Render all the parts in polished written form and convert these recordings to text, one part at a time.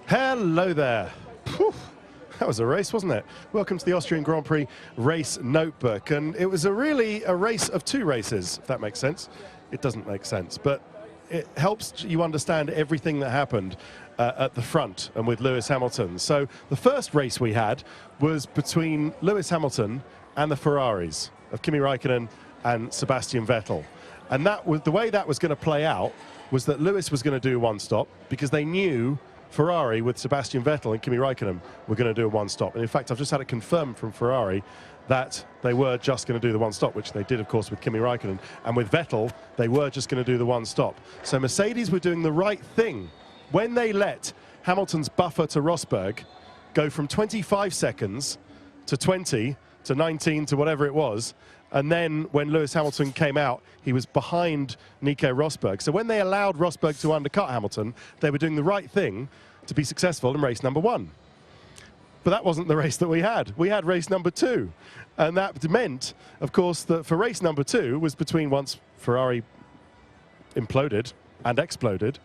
Hello there. Whew. That was a race, wasn't it? Welcome to the Austrian Grand Prix race notebook. And it was really a race of two races, if that makes sense. It doesn't make sense, but it helps you understand everything that happened at the front and with Lewis Hamilton. So the first race we had was between Lewis Hamilton and the Ferraris of Kimi Raikkonen and Sebastian Vettel. And that was the way that was going to play out, was that Lewis was going to do one stop because they knew Ferrari with Sebastian Vettel and Kimi Raikkonen were going to do a one stop. And in fact, I've just had it confirmed from Ferrari that they were just going to do the one stop, which they did, of course, with Kimi Raikkonen. And with Vettel, they were just going to do the one stop. So Mercedes were doing the right thing when they let Hamilton's buffer to Rosberg go from 25 seconds to 20 to 19 to whatever it was. And then when Lewis Hamilton came out, he was behind Nico Rosberg. So when they allowed Rosberg to undercut Hamilton, they were doing the right thing to be successful in race number one. But that wasn't the race that we had. We had race number two. And that meant, of course, that for race number two was between once Ferrari imploded and exploded.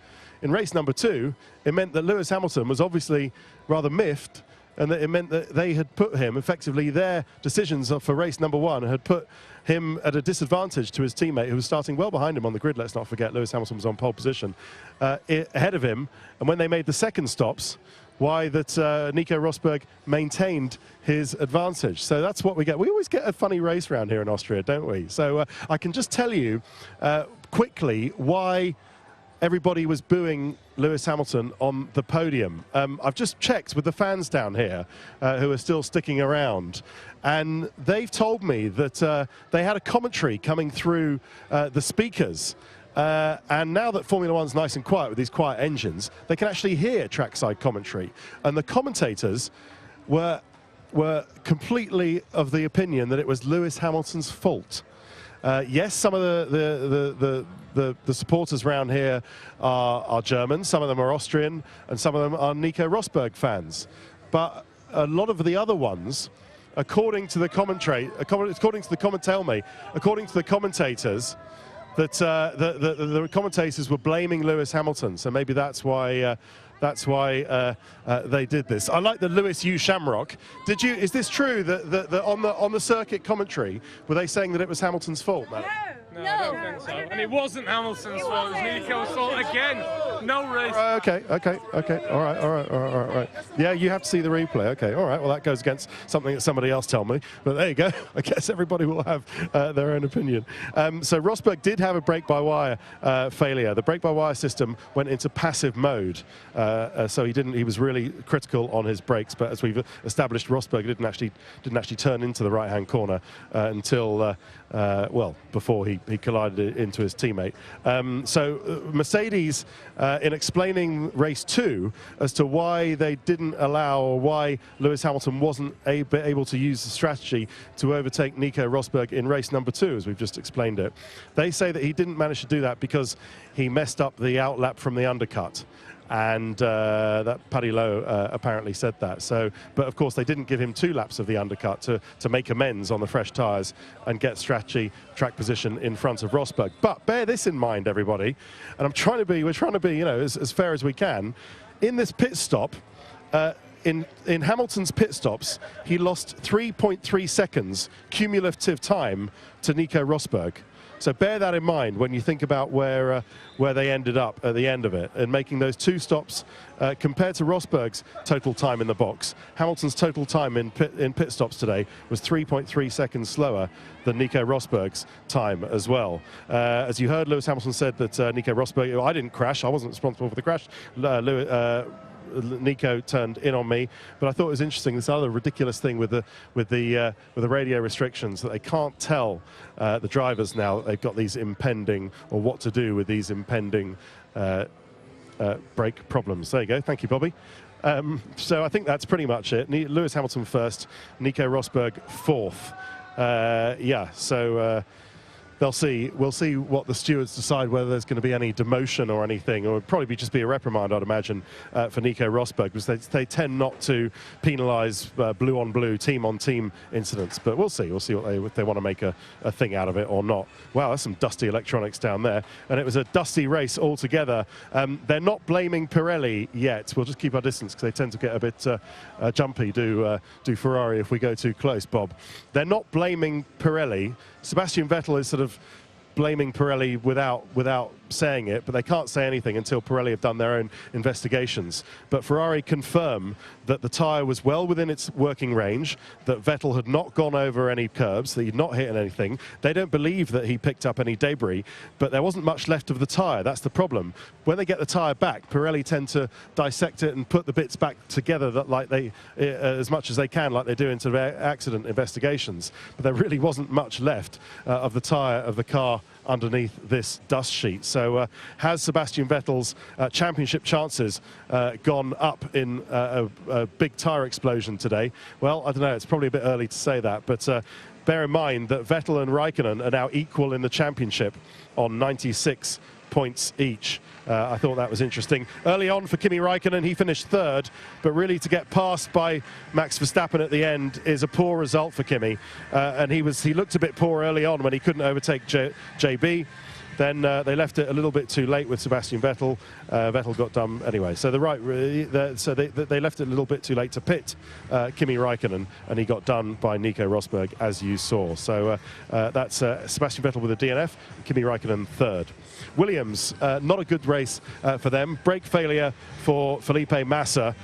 In race number two, it meant that Lewis Hamilton was obviously rather miffed, and that it meant that they had put him, effectively their decisions for race number one had put him at a disadvantage to his teammate who was starting well behind him on the grid. Let's not forget Lewis Hamilton was on pole position ahead of him. And when they made the second stops, why that Nico Rosberg maintained his advantage. So that's what we get. We always get a funny race around here in Austria, don't we? So I can just tell you quickly why everybody was booing Lewis Hamilton on the podium. I've just checked with the fans down here who are still sticking around, and they've told me that they had a commentary coming through the speakers. And now that Formula One's nice and quiet with these quiet engines, they can actually hear trackside commentary. And the commentators were completely of the opinion that it was Lewis Hamilton's fault. Yes, some of the supporters around here are German, some of them are Austrian, and some of them are Nico Rosberg fans. But a lot of the other ones, according to the commentary, according to the commentators, that the commentators were blaming Lewis Hamilton. So maybe that's why they did this. I like the Lewis U Shamrock. Is this true that on the circuit commentary were they saying that it was Hamilton's fault? No, I don't think so. And it wasn't Hamilton's fault. It was Nico's fault again. No race. Okay. All right. Yeah, you have to see the replay. Okay, all right. Well, that goes against something that somebody else told me. But there you go. I guess everybody will have their own opinion. So Rosberg did have a brake-by-wire failure. The brake-by-wire system went into passive mode. So he was really critical on his brakes. But as we've established, Rosberg didn't actually turn into the right-hand corner until before he collided into his teammate. So Mercedes, in explaining race two as to why they didn't allow, or why Lewis Hamilton wasn't able to use the strategy to overtake Nico Rosberg in race number two, as we've just explained it, they say that he didn't manage to do that because he messed up the outlap from the undercut. And that Paddy Lowe apparently said that. So, but of course they didn't give him 2 laps of the undercut to make amends on the fresh tyres and get strategy, track position in front of Rosberg. But bear this in mind, everybody, and we're trying to be, as fair as we can. In this pit stop, in Hamilton's pit stops, he lost 3.3 seconds cumulative time to Nico Rosberg. So bear that in mind when you think about where they ended up at the end of it, and making those 2 stops compared to Rosberg's total time in the box. Hamilton's total time in pit stops today was 3.3 seconds slower than Nico Rosberg's time as well. As you heard, Lewis Hamilton said that Nico Rosberg, I didn't crash, I wasn't responsible for the crash. Nico turned in on me, but I thought it was interesting, this other ridiculous thing with the radio restrictions, that they can't tell the drivers now that they've got these impending, or what to do with these impending brake problems. There you go. Thank you, Bobby. So I think that's pretty much it. Lewis Hamilton first, Nico Rosberg fourth. we'll see what the stewards decide, whether there's going to be any demotion or anything, or it would probably just be a reprimand, I'd imagine, for Nico Rosberg, because they tend not to penalise blue-on-blue, team-on-team incidents. But we'll see if they want to make a thing out of it or not. Wow, there's some dusty electronics down there, and it was a dusty race altogether. They're not blaming Pirelli yet. We'll just keep our distance because they tend to get a bit jumpy, do Ferrari, if we go too close, Bob. They're not blaming Pirelli. Sebastian Vettel is sort of blaming Pirelli without saying it, but they can't say anything until Pirelli have done their own investigations. But Ferrari confirm that the tyre was well within its working range, that Vettel had not gone over any curbs, that he'd not hit anything. They don't believe that he picked up any debris, but there wasn't much left of the tyre. That's the problem. When they get the tyre back, Pirelli tend to dissect it and put the bits back together as much as they can, like they do into their accident investigations. But there really wasn't much left of the tyre of the car underneath this dust sheet. So has Sebastian Vettel's championship chances gone up in a big tyre explosion today? Well, I don't know, it's probably a bit early to say that, but bear in mind that Vettel and Raikkonen are now equal in the championship on 96 points each. I thought that was interesting. Early on for Kimi Raikkonen, he finished third, but really to get passed by Max Verstappen at the end is a poor result for Kimi. And he looked a bit poor early on when he couldn't overtake JB. Then they left it a little bit too late with Sebastian Vettel. Vettel got done anyway. So they left it a little bit too late to pit Kimi Raikkonen, and he got done by Nico Rosberg, as you saw. So that's Sebastian Vettel with a DNF, Kimi Raikkonen third. Williams, not a good race for them. Brake failure for Felipe Massa.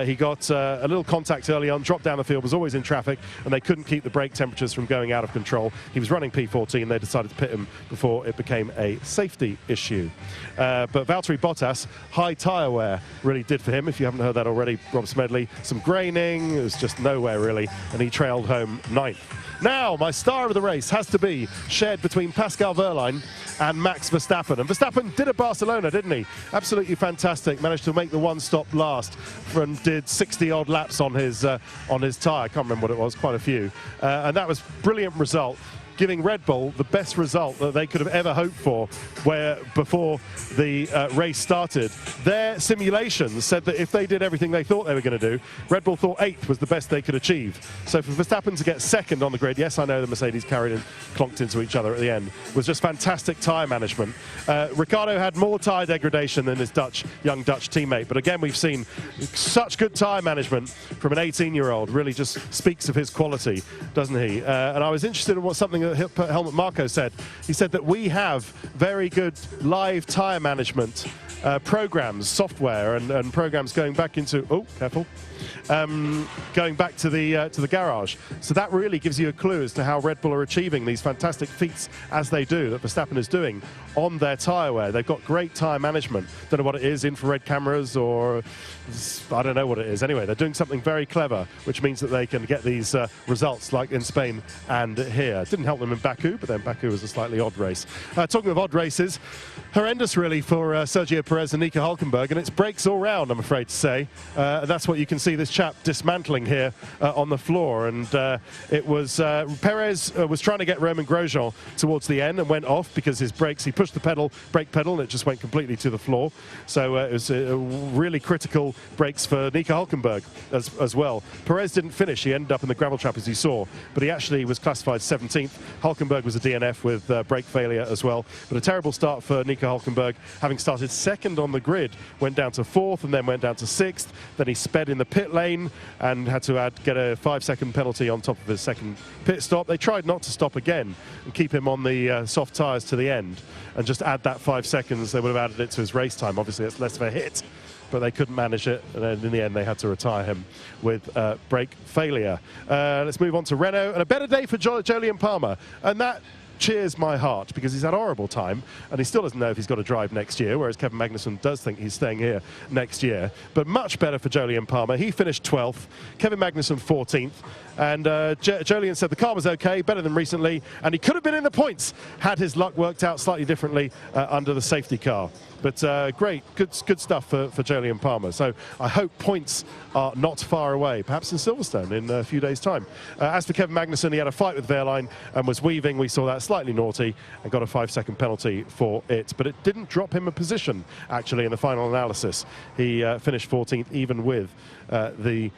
He got a little contact early on, dropped down the field, was always in traffic, and they couldn't keep the brake temperatures from going out of control. He was running P14. They decided to pit him before it became a safety issue. But Valtteri Bottas, high tyre wear really did for him. If you haven't heard that already, Rob Smedley, some graining, it was just nowhere really, and he trailed home ninth. Now, my star of the race has to be shared between Pascal Wehrlein and Max Verstappen. And Verstappen did at Barcelona, didn't he? Absolutely fantastic. Managed to make the one-stop last and did 60-odd laps on his tyre. I can't remember what it was, quite a few. And that was a brilliant result, giving Red Bull the best result that they could have ever hoped for before the race started. Their simulations said that if they did everything they thought they were going to do, Red Bull thought 8th was the best they could achieve. So for Verstappen to get second on the grid, yes, I know the Mercedes carried and clonked into each other at the end, was just fantastic tyre management. Ricciardo had more tyre degradation than his young Dutch teammate, but again, we've seen such good tyre management from an 18-year-old. Really just speaks of his quality, doesn't he? And I was interested in something that Helmut Marko said. He said that we have very good live tyre management programs, software, and programs going back into going back to the garage. So that really gives you a clue as to how Red Bull are achieving these fantastic feats as they do, that Verstappen is doing on their tyre wear. They've got great tyre management. Don't know what it is, infrared cameras, or I don't know what it is. Anyway, they're doing something very clever, which means that they can get these results like in Spain and here. It didn't help them in Baku, but then Baku was a slightly odd race. Talking of odd races, horrendous really for Sergio Perez and Nico Hülkenberg, and it's brakes all round, I'm afraid to say. That's what you can see this chap dismantling here on the floor, and it was Perez was trying to get Romain Grosjean towards the end and went off because his brakes, he pushed the brake pedal, and it just went completely to the floor. So it was really critical brakes for Nico Hülkenberg as well. Perez didn't finish. He ended up in the gravel trap, as you saw, but he actually was classified 17th. Hülkenberg was a DNF with brake failure as well. But a terrible start for Nico Hülkenberg, having started second on the grid, went down to 4th and then went down to 6th. Then he sped in the pit lane and had to get a 5-second penalty on top of his second pit stop. They tried not to stop again and keep him on the soft tyres to the end and just add that 5 seconds. They would have added it to his race time. Obviously, it's less of a hit, but they couldn't manage it, and then in the end they had to retire him with brake failure. Let's move on to Renault, and a better day for Jolyon Palmer, and that cheers my heart because he's had a horrible time and he still doesn't know if he's got to drive next year, whereas Kevin Magnussen does think he's staying here next year. But much better for Jolyon Palmer. He finished 12th, Kevin Magnussen 14th, and Jolyon said the car was okay, better than recently, and he could have been in the points had his luck worked out slightly differently under the safety car. But great, good stuff for Jolyon Palmer. So I hope points are not far away, perhaps in Silverstone in a few days' time. As for Kevin Magnussen, he had a fight with Wehrlein and was weaving. We saw that slightly naughty and got a 5-second penalty for it. But it didn't drop him a position, actually, in the final analysis. He finished 14th, even with the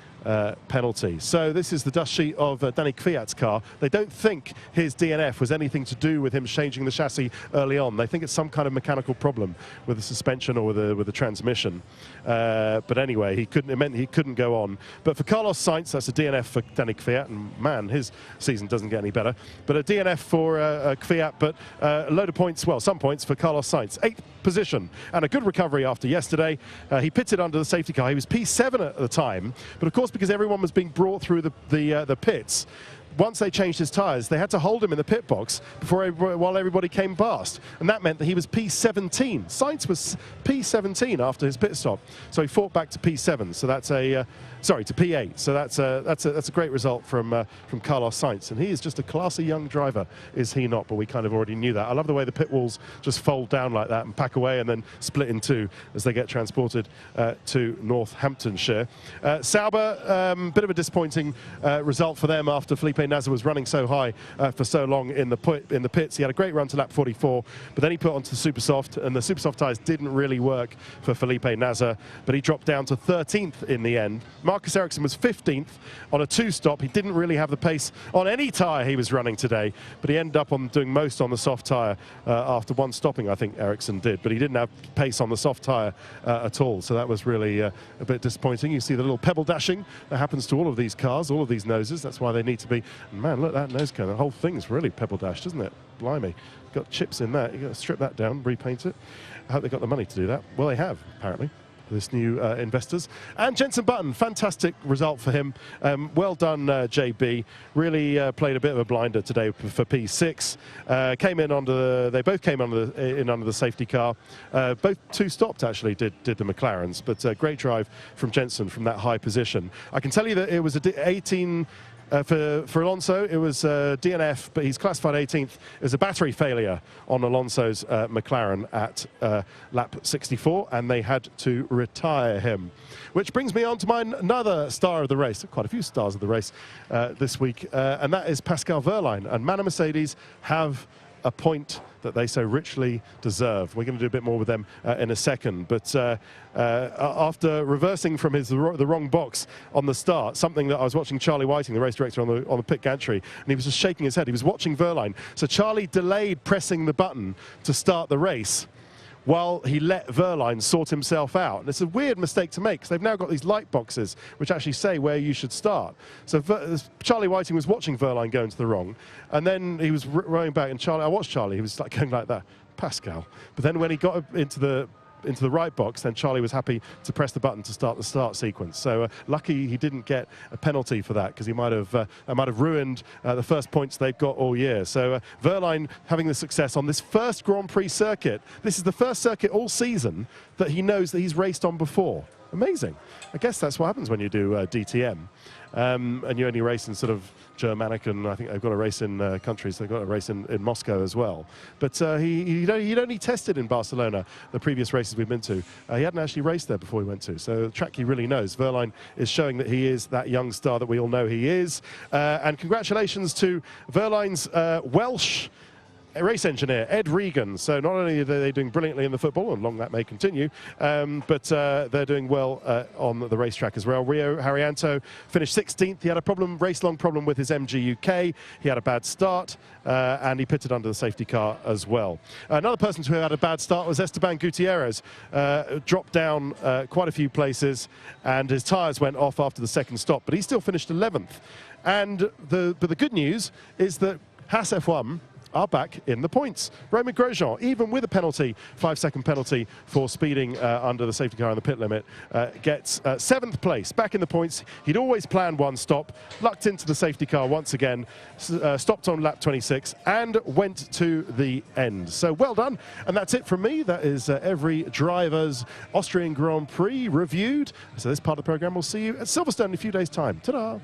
penalty. So this is the dust sheet of Danny Kvyat's car. They don't think his DNF was anything to do with him changing the chassis early on. They think it's some kind of mechanical problem with the suspension or with the transmission. But anyway, it meant he couldn't go on. But for Carlos Sainz, that's a DNF for Danny Kvyat, and man, his season doesn't get any better. But a DNF for Kvyat, but a load of points, well, some points for Carlos Sainz. 8th position and a good recovery after yesterday. He pitted under the safety car. He was P7 at the time, but of course, because everyone was being brought through the pits, once they changed his tyres, they had to hold him in the pit box while everybody came past. And that meant that he was P17. Sainz was P17 after his pit stop. So he fought back to P7. So that's to P8. So that's a great result from Carlos Sainz. And he is just a classy young driver, is he not? But we kind of already knew that. I love the way the pit walls just fold down like that and pack away and then split in two as they get transported to Northamptonshire. Sauber, bit of a disappointing result for them after Felipe Nasr was running so high for so long in the pits. He had a great run to lap 44, but then he put onto the super soft, and the super soft tyres didn't really work for Felipe Nasr, but he dropped down to 13th in the end. Marcus Ericsson was 15th on a 2-stop. He didn't really have the pace on any tyre he was running today, but he ended up doing most on the soft tyre after one stopping, I think Ericsson did, but he didn't have pace on the soft tyre at all, so that was really a bit disappointing. You see the little pebble dashing that happens to all of these cars, all of these noses. That's why they need to be. Man, look at that nose cone. The whole thing's really pebble dashed, isn't it? Blimey. Got chips in that. You've got to strip that down, repaint it. I hope they got the money to do that. Well, they have, apparently, this new investors. And Jenson Button, fantastic result for him. Well done, JB. Really played a bit of a blinder today for P6. They both came under the safety car. Both 2 stopped, actually, did the McLarens. But great drive from Jenson from that high position. I can tell you that it was 18... For Alonso, it was DNF, but he's classified 18th. It was a battery failure on Alonso's McLaren at lap 64, and they had to retire him. Which brings me on to another star of the race, quite a few stars of the race this week, and that is Pascal Wehrlein. And Manor Mercedes have a point that they so richly deserve. We're going to do a bit more with them in a second, but after reversing from the wrong box on the start, something that I was watching Charlie Whiting, the race director, on the pit gantry, and he was just shaking his head. He was watching Wehrlein. So Charlie delayed pressing the button to start the race while he let Wehrlein sort himself out. And it's a weird mistake to make, because they've now got these light boxes which actually say where you should start. So Charlie Whiting was watching Wehrlein go into the wrong, and then he was rowing back, and I watched Charlie, he was like going like that, Pascal. But then when he got into the right box, then Charlie was happy to press the button to start the start sequence. So lucky he didn't get a penalty for that, because he might have ruined the first points they've got all year. So Wehrlein having the success on this first Grand Prix circuit. This is the first circuit all season that he knows that he's raced on before. Amazing. I guess that's what happens when you do DTM. And you only race in sort of Germanic, and I think they've got a race in countries. They've got a race in Moscow as well. But he'd only tested in Barcelona the previous races we've been to. He hadn't actually raced there before he went to. So the track he really knows. Wehrlein is showing that he is that young star that we all know he is. And congratulations to Wehrlein's Welsh race engineer, Ed Regan. So not only are they doing brilliantly in the football, and long that may continue, but they're doing well on the racetrack as well. Rio Haryanto finished 16th. He had a race-long problem with his MG UK. He had a bad start, and he pitted under the safety car as well. Another person who had a bad start was Esteban Gutierrez. Dropped down quite a few places, and his tyres went off after the second stop, but he still finished 11th. And the good news is that Haas F1 are back in the points. Romain Grosjean, even with a penalty, 5-second penalty for speeding under the safety car in the pit limit, gets 7th place, back in the points. He'd always planned one stop, lucked into the safety car once again, stopped on lap 26 and went to the end. So well done, and that's it from me. That is every driver's Austrian Grand Prix reviewed. So this part of the program, we'll see you at Silverstone in a few days' time. Ta-da!